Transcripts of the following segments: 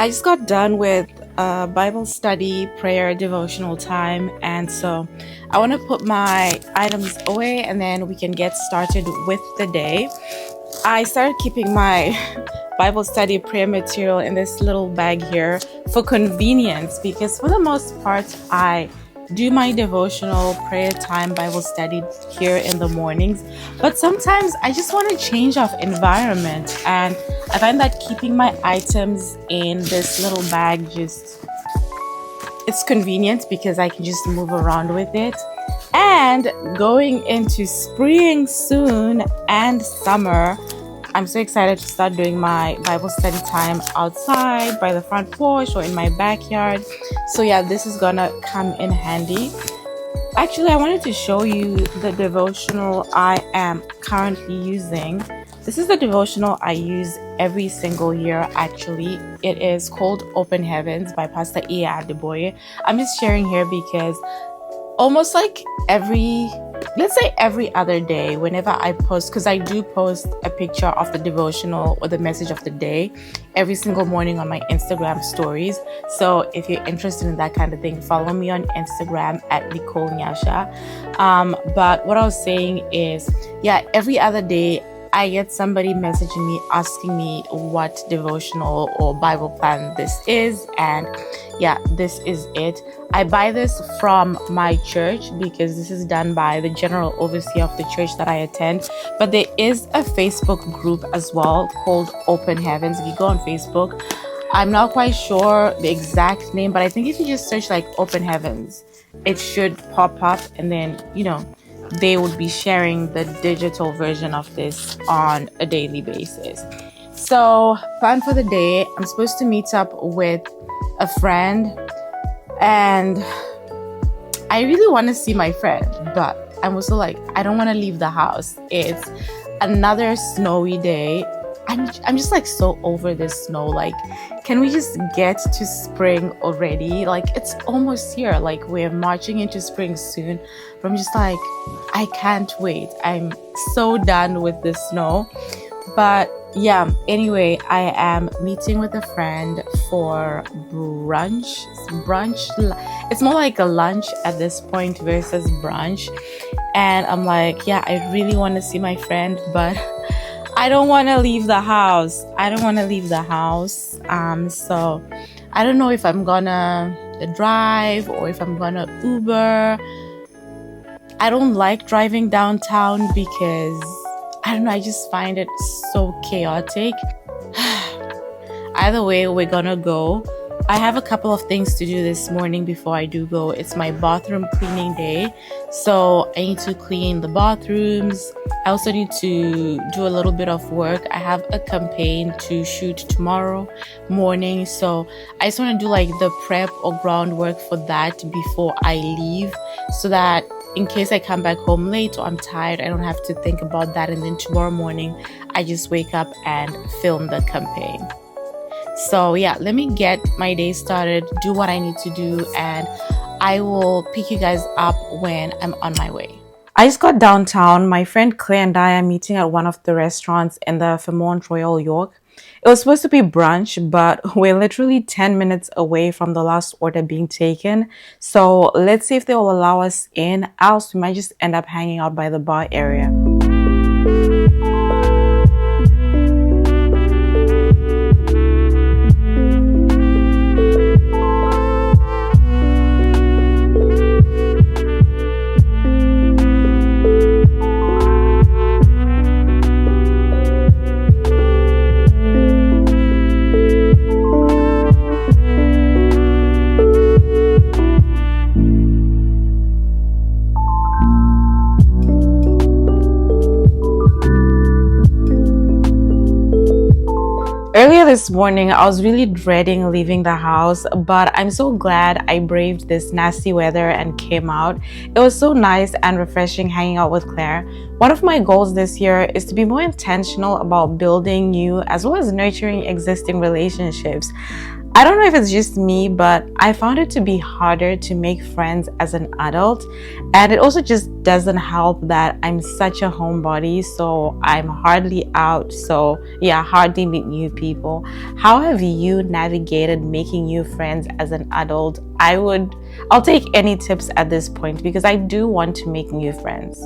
I just got done with Bible study, prayer, devotional time, and so I want to put my items away and then we can get started with the day. I started keeping my Bible study prayer material in this little bag here for convenience because for the most part I do my devotional prayer time Bible study here in the mornings, but sometimes I just want to change of environment, and I find that keeping my items in this little bag it's convenient because I can just move around with it. And going into spring soon and summer, I'm so excited to start doing my Bible study time outside by the front porch or in my backyard. So yeah, this is gonna come in handy. Actually, I wanted to show you the devotional I am currently using. This is the devotional I use every single year, actually. It is called Open Heavens by Pastor E. Adeboye. I'm just sharing here because almost like every other day, whenever I post, because I do post a picture of the devotional or the message of the day every single morning on my Instagram stories. So if you're interested in that kind of thing, follow me on Instagram at Nicole Nyasha. But what I was saying is, yeah, every other day I get somebody messaging me asking me what devotional or Bible plan this is, and yeah, this is it. I buy this from my church because this is done by the general overseer of the church that I attend, but there is a Facebook group as well called Open Heavens. If you go on Facebook, I'm not quite sure the exact name, but I think if you just search like Open Heavens, it should pop up, and then they would be sharing the digital version of this on a daily basis. So, plan for the day. I'm supposed to meet up with a friend, and I really want to see my friend, but I'm also like, I don't want to leave the house. It's another snowy day. I'm just like so over this snow. Like, can we just get to spring already? Like, it's almost here. Like, we're marching into spring soon. But I'm just like, I can't wait. I'm so done with the snow. But yeah, anyway, I am meeting with a friend for brunch. It's more like a lunch at this point versus brunch. And I'm like, yeah, I really want to see my friend, but I don't want to leave the house. So I don't know if I'm gonna drive or if I'm gonna Uber. I don't like driving downtown because I don't know, I just find it so chaotic. Either way, we're gonna go. I have a couple of things to do this morning before I do go. It's my bathroom cleaning day. So I need to clean the bathrooms. I also need to do a little bit of work. I have a campaign to shoot tomorrow morning. So I just want to do like the prep or groundwork for that before I leave, so that in case I come back home late or I'm tired, I don't have to think about that. And then tomorrow morning, I just wake up and film the campaign. So yeah, let me get my day started, do what I need to do, and I will pick you guys up when I'm on my way. I just got downtown. My friend Claire and I are meeting at one of the restaurants in the Fairmont Royal York. It was supposed to be brunch, but we're literally 10 minutes away from the last order being taken. So let's see if they will allow us in, else we might just end up hanging out by the bar area. Earlier this morning, I was really dreading leaving the house, but I'm so glad I braved this nasty weather and came out. It was so nice and refreshing hanging out with Claire. One of my goals this year is to be more intentional about building new as well as nurturing existing relationships. I don't know if it's just me, but I found it to be harder to make friends as an adult. And it also just doesn't help that I'm such a homebody, so I'm hardly out. So, yeah, hardly meet new people. How have you navigated making new friends as an adult? I'll take any tips at this point because I do want to make new friends.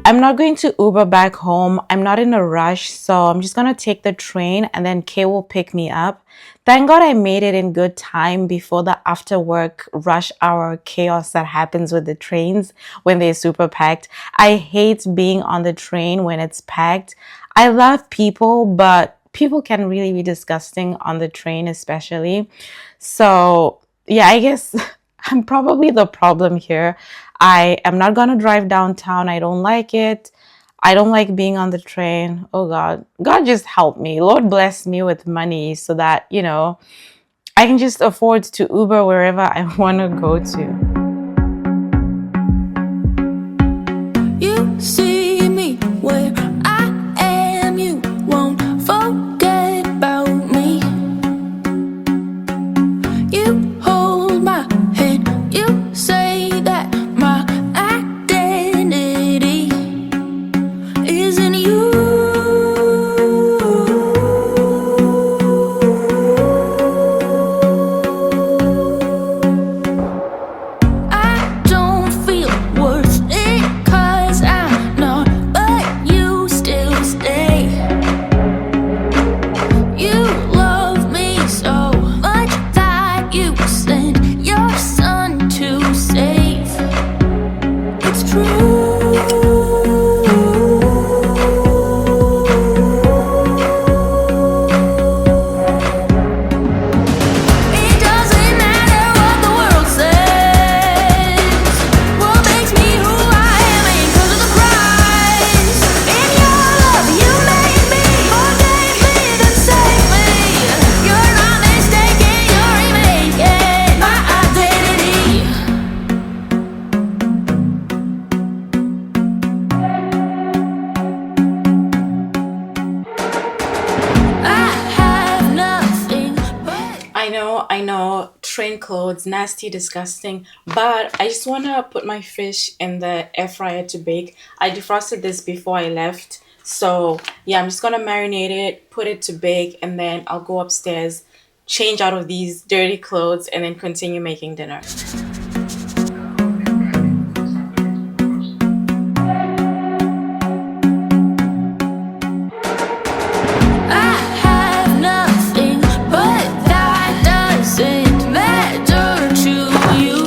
I'm not going to Uber back home. I'm not in a rush, so I'm just going to take the train and then Kay will pick me up. Thank God I made it in good time before the after work rush hour chaos that happens with the trains when they're super packed. I hate being on the train when it's packed. I love people, but people can really be disgusting on the train, especially. So, yeah, I guess I'm probably the problem here. I am not going to drive downtown. I don't like it. I don't like being on the train. Oh God. God just help me. Lord bless me with money so that, I can just afford to Uber wherever I want to go to. You see me where I am. You won't forget about me. You hold my hand. You say that my identity is in you. I don't feel worth it 'cause I'm not, but you still stay. You love me so much that you sent your son to save. It's true. It doesn't matter what the world says. What makes me who I am ain't 'cause of the price. In your love, you made me, forgave me, then saved me. You're not mistaken, you're remaking my identity. I have nothing but I know, train clothes, nasty, disgusting, but I just want to put my fish in the air fryer to bake. I defrosted this before I left. So, yeah, I'm just going to marinate it, put it to bake, and then I'll go upstairs, change out of these dirty clothes, and then continue making dinner. I have nothing, but that doesn't matter to you.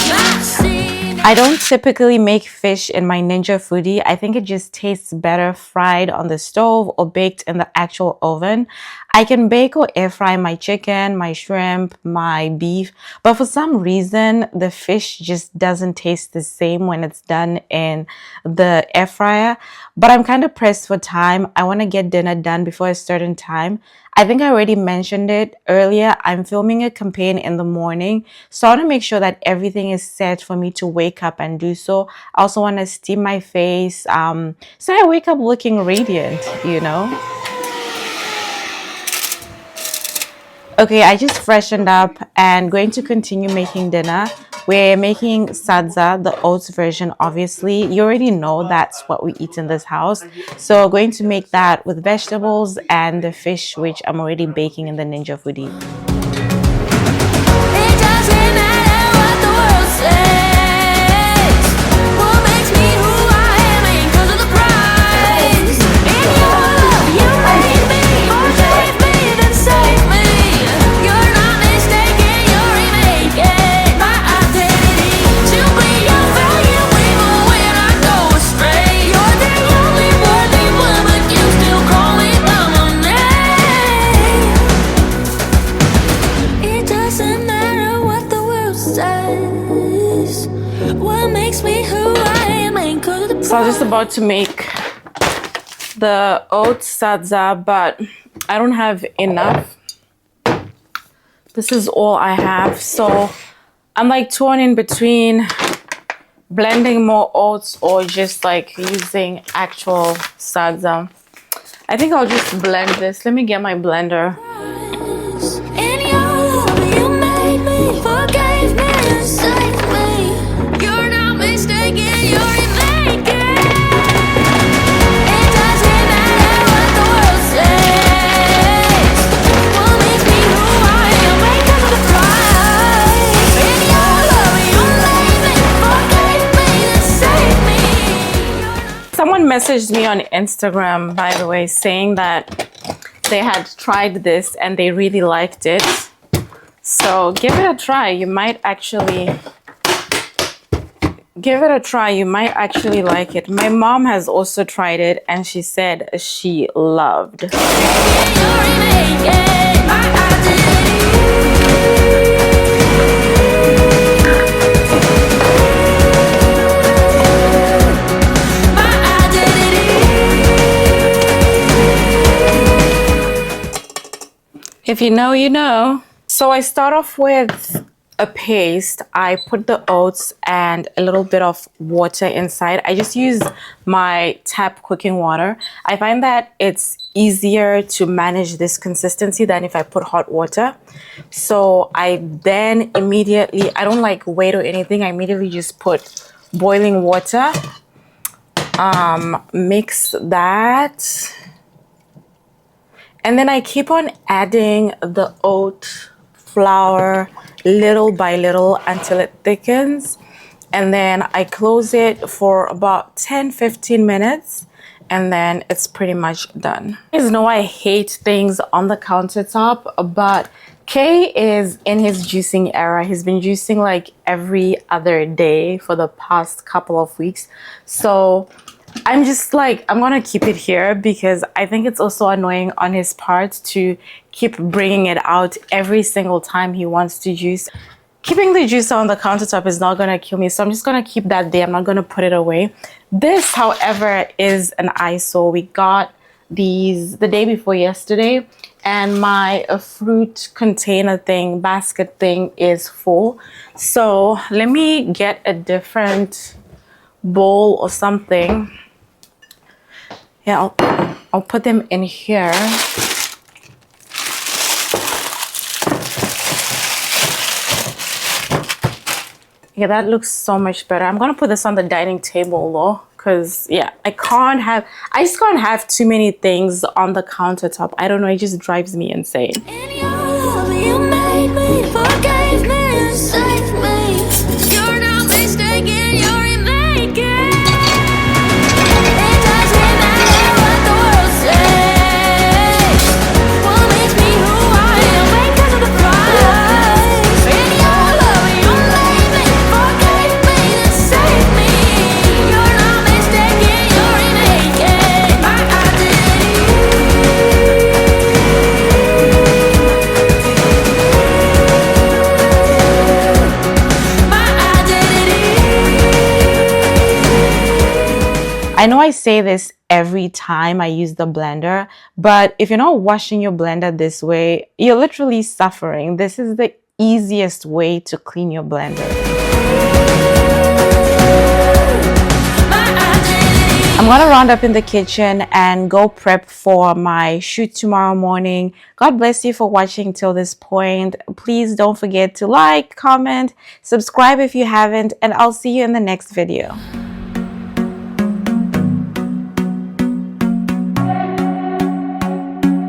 Not seen. I don't typically make fish in my Ninja Foodie. I think it just tastes better fried on the stove or baked in the actual oven. I can bake or air fry my chicken, my shrimp, my beef, but for some reason, the fish just doesn't taste the same when it's done in the air fryer. But I'm kind of pressed for time. I want to get dinner done before a certain time. I think I already mentioned it earlier. I'm filming a campaign in the morning, so I want to make sure that everything is set for me to wake up and do so. I also want to steam my face, so I wake up looking radiant. Okay, I just freshened up and going to continue making dinner. We're making sadza, the oats version, obviously. You already know that's what we eat in this house. So going to make that with vegetables and the fish, which I'm already baking in the Ninja Foodie. It doesn't matter what the world says. What makes me who I am ain't 'cause of the price. In your So I was just about to make the oats sadza, but I don't have enough. This is all I have. So I'm like torn in between blending more oats or just like using actual sadza. I think I'll just blend this. Let me get my blender. In your love, you made me, forgave me, and saved me. You're not mistaken, you're making. It doesn't matter what the world says. What makes me who I am, because of the price. In your love, you made me, forgave me, and saved me. Someone messaged me on Instagram, by the way, saying that they had tried this and they really liked it. So give it a try. You might actually like it. My mom has also tried it and she said she loved. If you know, you know. So I start off with a paste. I put the oats and a little bit of water inside. I just use my tap cooking water. I find that it's easier to manage this consistency than if I put hot water. So I then immediately, I don't like wait or anything. I immediately just put boiling water, mix that. And then I keep on adding the oat flour little by little until it thickens. And then I close it for about 10-15 minutes. And then it's pretty much done. You guys know I hate things on the countertop, but Kay is in his juicing era. He's been juicing like every other day for the past couple of weeks. So I'm just like, I'm gonna keep it here because I think it's also annoying on his part to keep bringing it out every single time he wants to juice. Keeping the juicer on the countertop is not gonna kill me, so I'm just gonna keep that there. I'm not gonna put it away. This, however, is an eyesore. We got these the day before yesterday, and my fruit container thing, basket thing is full. So let me get a different bowl or something. Yeah, I'll put them in here. Yeah, that looks so much better. I'm gonna put this on the dining table though, because yeah, I just can't have too many things on the countertop. I don't know, it just drives me insane. In your love, you made me, forgave me, and saved me. You're not mistaken, you're making. It doesn't matter what the world says. What makes me who I am, because of the price. In your love, you made me, forgave me, and saved me. You're not mistaken, you're making my identity. I know I say this every time I use the blender, but if you're not washing your blender this way, you're literally suffering. This is the easiest way to clean your blender. I'm gonna round up in the kitchen and go prep for my shoot tomorrow morning. God bless you for watching till this point. Please don't forget to like, comment, subscribe if you haven't, and I'll see you in the next video.